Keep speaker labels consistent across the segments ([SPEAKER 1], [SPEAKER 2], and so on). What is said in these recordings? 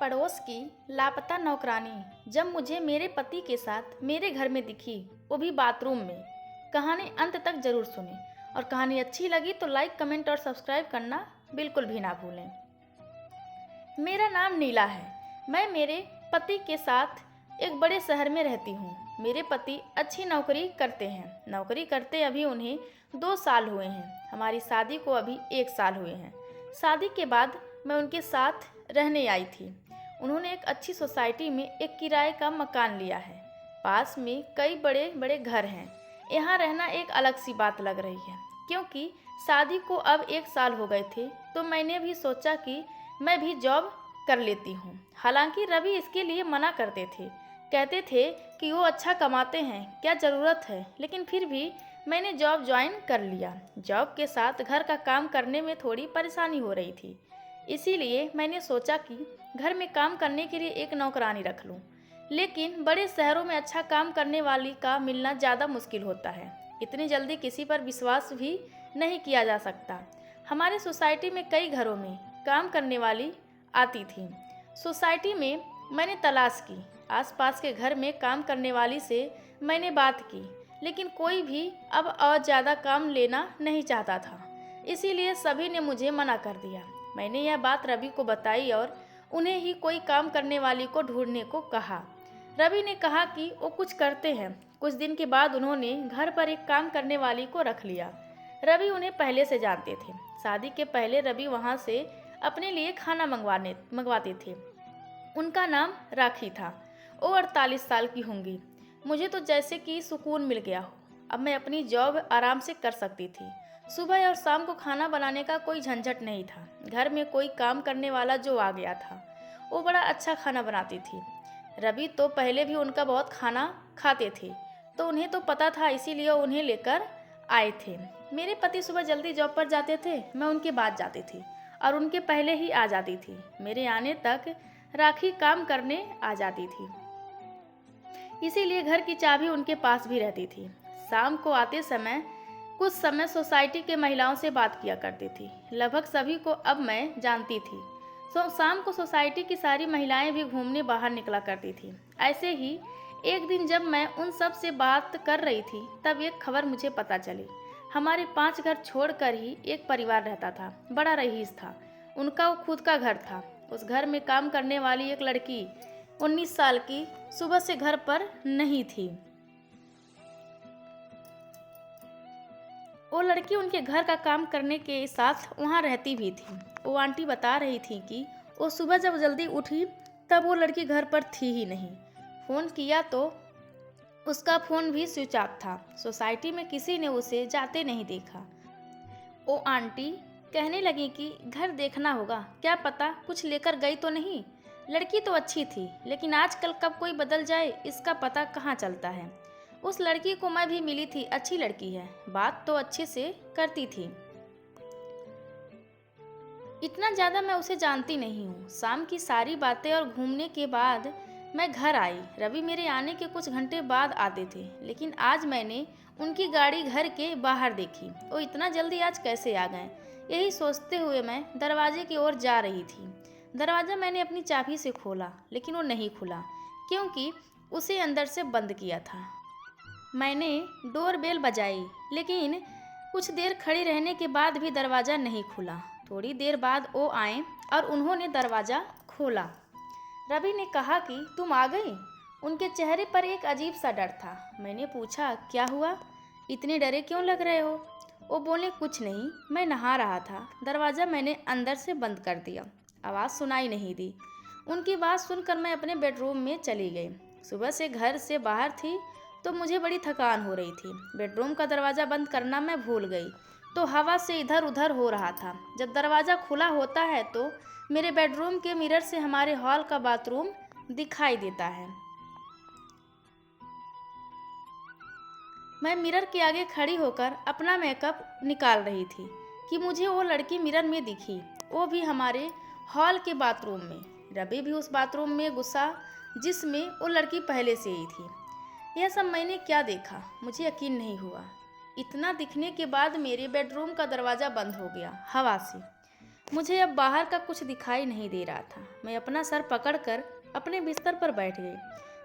[SPEAKER 1] पड़ोस की लापता नौकरानी जब मुझे मेरे पति के साथ मेरे घर में दिखी, वो भी बाथरूम में। कहानी अंत तक जरूर सुनें और कहानी अच्छी लगी तो लाइक, कमेंट और सब्सक्राइब करना बिल्कुल भी ना भूलें। मेरा नाम नीला है। मैं मेरे पति के साथ एक बड़े शहर में रहती हूँ। मेरे पति अच्छी नौकरी करते हैं। नौकरी करते अभी उन्हें 2 साल हुए हैं। हमारी शादी को अभी 1 साल हुए हैं। शादी के बाद मैं उनके साथ रहने आई थी। उन्होंने एक अच्छी सोसाइटी में एक किराए का मकान लिया है। पास में कई बड़े बड़े घर हैं। यहाँ रहना एक अलग सी बात लग रही है, क्योंकि शादी को अब 1 साल हो गए थे तो मैंने भी सोचा कि मैं भी जॉब कर लेती हूँ। हालांकि रवि इसके लिए मना करते थे, कहते थे कि वो अच्छा कमाते हैं, क्या ज़रूरत है। लेकिन फिर भी मैंने जॉब ज्वाइन कर लिया। जॉब के साथ घर का काम करने में थोड़ी परेशानी हो रही थी, इसीलिए मैंने सोचा कि घर में काम करने के लिए एक नौकरानी रख लूं। लेकिन बड़े शहरों में अच्छा काम करने वाली का मिलना ज़्यादा मुश्किल होता है। इतनी जल्दी किसी पर विश्वास भी नहीं किया जा सकता। हमारे सोसाइटी में कई घरों में काम करने वाली आती थी। सोसाइटी में मैंने तलाश की। आसपास के घर में काम करने वाली से मैंने बात की, लेकिन कोई भी अब और ज़्यादा काम लेना नहीं चाहता था। इसीलिए सभी ने मुझे मना कर दिया। मैंने यह बात रवि को बताई और उन्हें ही कोई काम करने वाली को ढूंढने को कहा। रवि ने कहा कि वो कुछ करते हैं। कुछ दिन के बाद उन्होंने घर पर एक काम करने वाली को रख लिया। रवि उन्हें पहले से जानते थे। शादी के पहले रवि वहाँ से अपने लिए खाना मंगवाते थे। उनका नाम राखी था। वो 48 साल की होंगी। मुझे तो जैसे कि सुकून मिल गया हो। अब मैं अपनी जॉब आराम से कर सकती थी। सुबह और शाम को खाना बनाने का कोई झंझट नहीं था। घर में कोई काम करने वाला जो आ गया था, वो बड़ा अच्छा खाना बनाती थी। रवि तो पहले भी उनका बहुत खाना खाते थे, तो उन्हें तो पता था, इसीलिए उन्हें लेकर आए थे। मेरे पति सुबह जल्दी जॉब पर जाते थे, मैं उनके बाद जाती थी और उनके पहले ही आ जाती थी। मेरे आने तक राखी काम करने आ जाती थी, इसीलिए घर की चाबी उनके पास भी रहती थी। शाम को आते समय कुछ समय सोसाइटी के महिलाओं से बात किया करती थी। लगभग सभी को अब मैं जानती थी। शाम को सोसाइटी की सारी महिलाएं भी घूमने बाहर निकला करती थी। ऐसे ही एक दिन जब मैं उन सब से बात कर रही थी, तब एक खबर मुझे पता चली। हमारे 5 घर छोड़कर ही एक परिवार रहता था। बड़ा रईस था। उनका वो खुद का घर था। उस घर में काम करने वाली एक लड़की 19 साल की सुबह से घर पर नहीं थी। वो लड़की उनके घर का काम करने के साथ वहाँ रहती भी थी। वो आंटी बता रही थी कि वो सुबह जब जल्दी उठी तब वो लड़की घर पर थी ही नहीं। फ़ोन किया तो उसका फ़ोन भी स्विच ऑफ था। सोसाइटी में किसी ने उसे जाते नहीं देखा। वो आंटी कहने लगी कि घर देखना होगा, क्या पता कुछ लेकर गई तो नहीं। लड़की तो अच्छी थी, लेकिन आजकल कब कोई बदल जाए इसका पता कहाँ चलता है। उस लड़की को मैं भी मिली थी। अच्छी लड़की है, बात तो अच्छे से करती थी। इतना ज़्यादा मैं उसे जानती नहीं हूँ। शाम की सारी बातें और घूमने के बाद मैं घर आई। रवि मेरे आने के कुछ घंटे बाद आते थे, लेकिन आज मैंने उनकी गाड़ी घर के बाहर देखी। वो इतना जल्दी आज कैसे आ गए, यही सोचते हुए मैं दरवाजे की ओर जा रही थी। दरवाज़ा मैंने अपनी चाबी से खोला, लेकिन वो नहीं खुला, क्योंकि उसे अंदर से बंद किया था। मैंने डोरबेल बजाई, लेकिन कुछ देर खड़ी रहने के बाद भी दरवाज़ा नहीं खुला। थोड़ी देर बाद वो आए और उन्होंने दरवाज़ा खोला। रवि ने कहा कि तुम आ गई। उनके चेहरे पर एक अजीब सा डर था। मैंने पूछा, क्या हुआ, इतने डरे क्यों लग रहे हो। वो बोले, कुछ नहीं, मैं नहा रहा था। दरवाज़ा मैंने अंदर से बंद कर दिया। आवाज़ सुनाई नहीं दी। उनकी बात सुनकर मैं अपने बेडरूम में चली गई। सुबह से घर से बाहर थी तो मुझे बड़ी थकान हो रही थी। बेडरूम का दरवाज़ा बंद करना मैं भूल गई, तो हवा से इधर उधर हो रहा था। जब दरवाज़ा खुला होता है तो मेरे बेडरूम के मिरर से हमारे हॉल का बाथरूम दिखाई देता है। मैं मिरर के आगे खड़ी होकर अपना मेकअप निकाल रही थी कि मुझे वो लड़की मिरर में दिखी, वो भी हमारे हॉल के बाथरूम में। रवि भी उस बाथरूम में घुसा जिसमें वो लड़की पहले से ही थी। यह सब मैंने क्या देखा, मुझे यकीन नहीं हुआ। इतना दिखने के बाद मेरे बेडरूम का दरवाज़ा बंद हो गया हवा से। मुझे अब बाहर का कुछ दिखाई नहीं दे रहा था। मैं अपना सर पकड़कर अपने बिस्तर पर बैठ गई।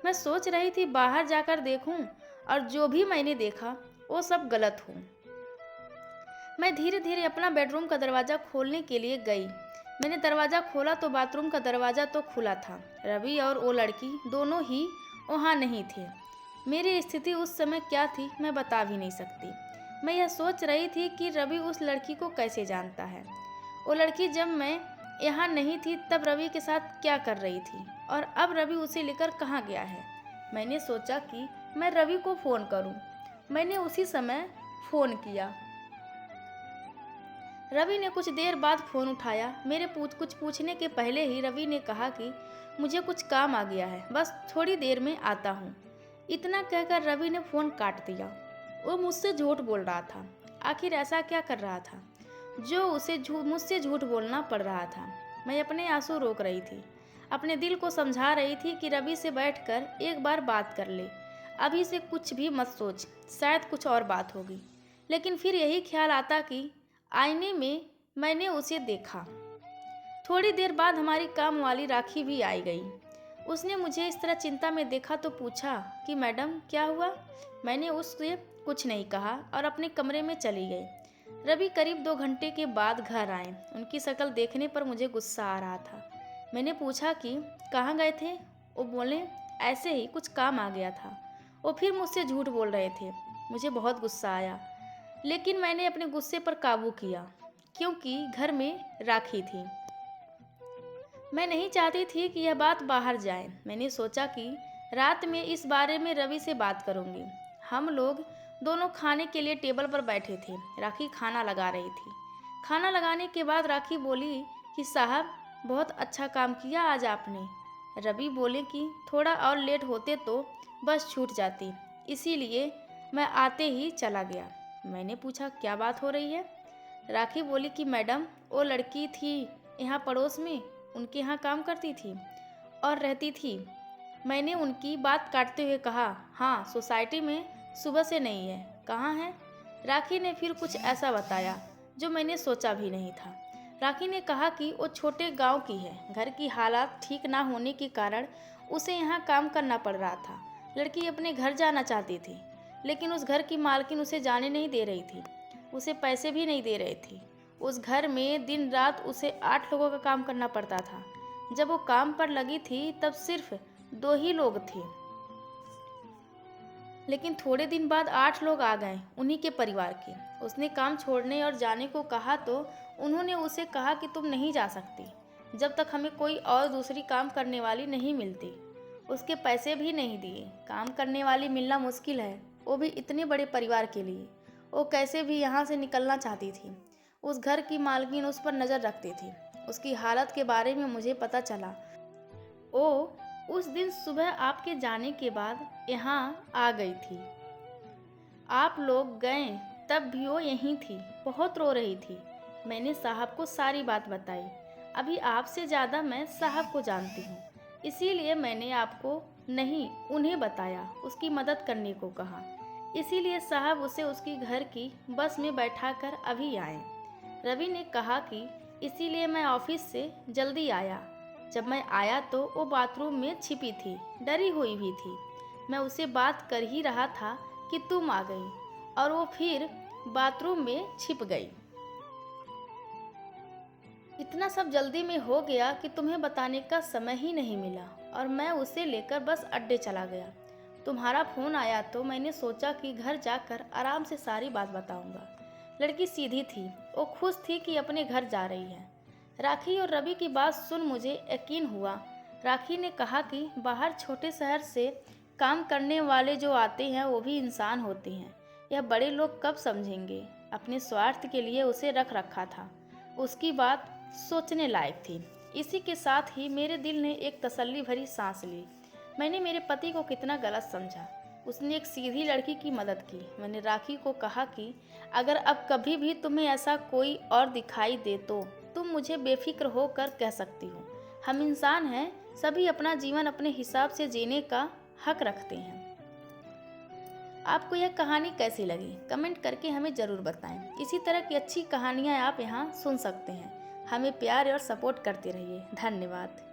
[SPEAKER 1] मैं सोच रही थी बाहर जाकर देखूं और जो भी मैंने देखा वो सब गलत हो। मैं धीरे धीरे अपना बेडरूम का दरवाज़ा खोलने के लिए गई। मैंने दरवाज़ा खोला तो बाथरूम का दरवाज़ा तो खुला था। रवि और वो लड़की दोनों ही वहाँ नहीं थे। मेरी स्थिति उस समय क्या थी मैं बता भी नहीं सकती। मैं यह सोच रही थी कि रवि उस लड़की को कैसे जानता है। वो लड़की जब मैं यहाँ नहीं थी तब रवि के साथ क्या कर रही थी और अब रवि उसे लेकर कहाँ गया है। मैंने सोचा कि मैं रवि को फ़ोन करूँ। मैंने उसी समय फ़ोन किया। रवि ने कुछ देर बाद फ़ोन उठाया। मेरे कुछ पूछने के पहले ही रवि ने कहा कि मुझे कुछ काम आ गया है, बस थोड़ी देर में आता हूँ। इतना कहकर रवि ने फ़ोन काट दिया। वो मुझसे झूठ बोल रहा था। आखिर ऐसा क्या कर रहा था जो उसे मुझसे झूठ बोलना पड़ रहा था। मैं अपने आंसू रोक रही थी। अपने दिल को समझा रही थी कि रवि से बैठकर एक बार बात कर ले। अभी से कुछ भी मत सोच, शायद कुछ और बात होगी। लेकिन फिर यही ख्याल आता कि आईने में मैंने उसे देखा। थोड़ी देर बाद हमारी काम वाली राखी भी आई गई। उसने मुझे इस तरह चिंता में देखा तो पूछा कि मैडम क्या हुआ। मैंने उससे कुछ नहीं कहा और अपने कमरे में चली गई। रवि करीब 2 घंटे के बाद घर आए। उनकी शक्ल देखने पर मुझे गुस्सा आ रहा था। मैंने पूछा कि कहाँ गए थे। वो बोले ऐसे ही कुछ काम आ गया था। वो फिर मुझसे झूठ बोल रहे थे। मुझे बहुत गुस्सा आया, लेकिन मैंने अपने गुस्से पर काबू किया क्योंकि घर में राखी थी। मैं नहीं चाहती थी कि यह बात बाहर जाए। मैंने सोचा कि रात में इस बारे में रवि से बात करूंगी। हम लोग दोनों खाने के लिए टेबल पर बैठे थे। राखी खाना लगा रही थी। खाना लगाने के बाद राखी बोली कि साहब बहुत अच्छा काम किया आज आपने। रवि बोले कि थोड़ा और लेट होते तो बस छूट जाती, इसीलिए मैं आते ही चला गया। मैंने पूछा क्या बात हो रही है। राखी बोली कि मैडम वो लड़की थी यहाँ पड़ोस में, उनके यहाँ काम करती थी और रहती थी। मैंने उनकी बात काटते हुए कहा हाँ सोसाइटी में सुबह से नहीं है, कहाँ है। राखी ने फिर कुछ ऐसा बताया जो मैंने सोचा भी नहीं था। राखी ने कहा कि वो छोटे गांव की है। घर की हालात ठीक ना होने के कारण उसे यहाँ काम करना पड़ रहा था। लड़की अपने घर जाना चाहती थी, लेकिन उस घर की मालकिन उसे जाने नहीं दे रही थी। उसे पैसे भी नहीं दे रही थी। उस घर में दिन रात उसे 8 लोगों का काम करना पड़ता था। जब वो काम पर लगी थी तब सिर्फ 2 ही लोग थे, लेकिन थोड़े दिन बाद 8 लोग आ गए, उन्हीं के परिवार के। उसने काम छोड़ने और जाने को कहा तो उन्होंने उसे कहा कि तुम नहीं जा सकती जब तक हमें कोई और दूसरी काम करने वाली नहीं मिलती। उसके पैसे भी नहीं दिए। काम करने वाली मिलना मुश्किल है, वो भी इतने बड़े परिवार के लिए। वो कैसे भी यहाँ से निकलना चाहती थी। उस घर की मालकिन उस पर नज़र रखती थी। उसकी हालत के बारे में मुझे पता चला। वो उस दिन सुबह आपके जाने के बाद यहाँ आ गई थी। आप लोग गए तब भी वो यहीं थी, बहुत रो रही थी। मैंने साहब को सारी बात बताई। अभी आपसे ज़्यादा मैं साहब को जानती हूँ, इसीलिए मैंने आपको नहीं उन्हें बताया, उसकी मदद करने को कहा। इसीलिए साहब उसे उसकी घर की बस में बैठाकर अभी आए। रवि ने कहा कि इसीलिए मैं ऑफिस से जल्दी आया। जब मैं आया तो वो बाथरूम में छिपी थी, डरी हुई भी थी। मैं उससे बात कर ही रहा था कि तुम आ गई और वो फिर बाथरूम में छिप गई। इतना सब जल्दी में हो गया कि तुम्हें बताने का समय ही नहीं मिला और मैं उसे लेकर बस अड्डे चला गया। तुम्हारा फ़ोन आया तो मैंने सोचा कि घर जाकर आराम से सारी बात बताऊंगा। लड़की सीधी थी, वो खुश थी कि अपने घर जा रही है। राखी और रवि की बात सुन मुझे यकीन हुआ। राखी ने कहा कि बाहर छोटे शहर से काम करने वाले जो आते हैं वो भी इंसान होते हैं। यह बड़े लोग कब समझेंगे। अपने स्वार्थ के लिए उसे रख रखा था। उसकी बात सोचने लायक थी। इसी के साथ ही मेरे दिल ने एक तसल्ली भरी सांस ली। मैंने मेरे पति को कितना गलत समझा। उसने एक सीधी लड़की की मदद की। मैंने राखी को कहा कि अगर अब कभी भी तुम्हें ऐसा कोई और दिखाई दे तो तुम मुझे बेफिक्र होकर कह सकती हो। हम इंसान हैं, सभी अपना जीवन अपने हिसाब से जीने का हक रखते हैं। आपको यह कहानी कैसी लगी कमेंट करके हमें ज़रूर बताएं। इसी तरह की अच्छी कहानियाँ आप यहाँ सुन सकते हैं। हमें प्यार और सपोर्ट करते रहिए। धन्यवाद।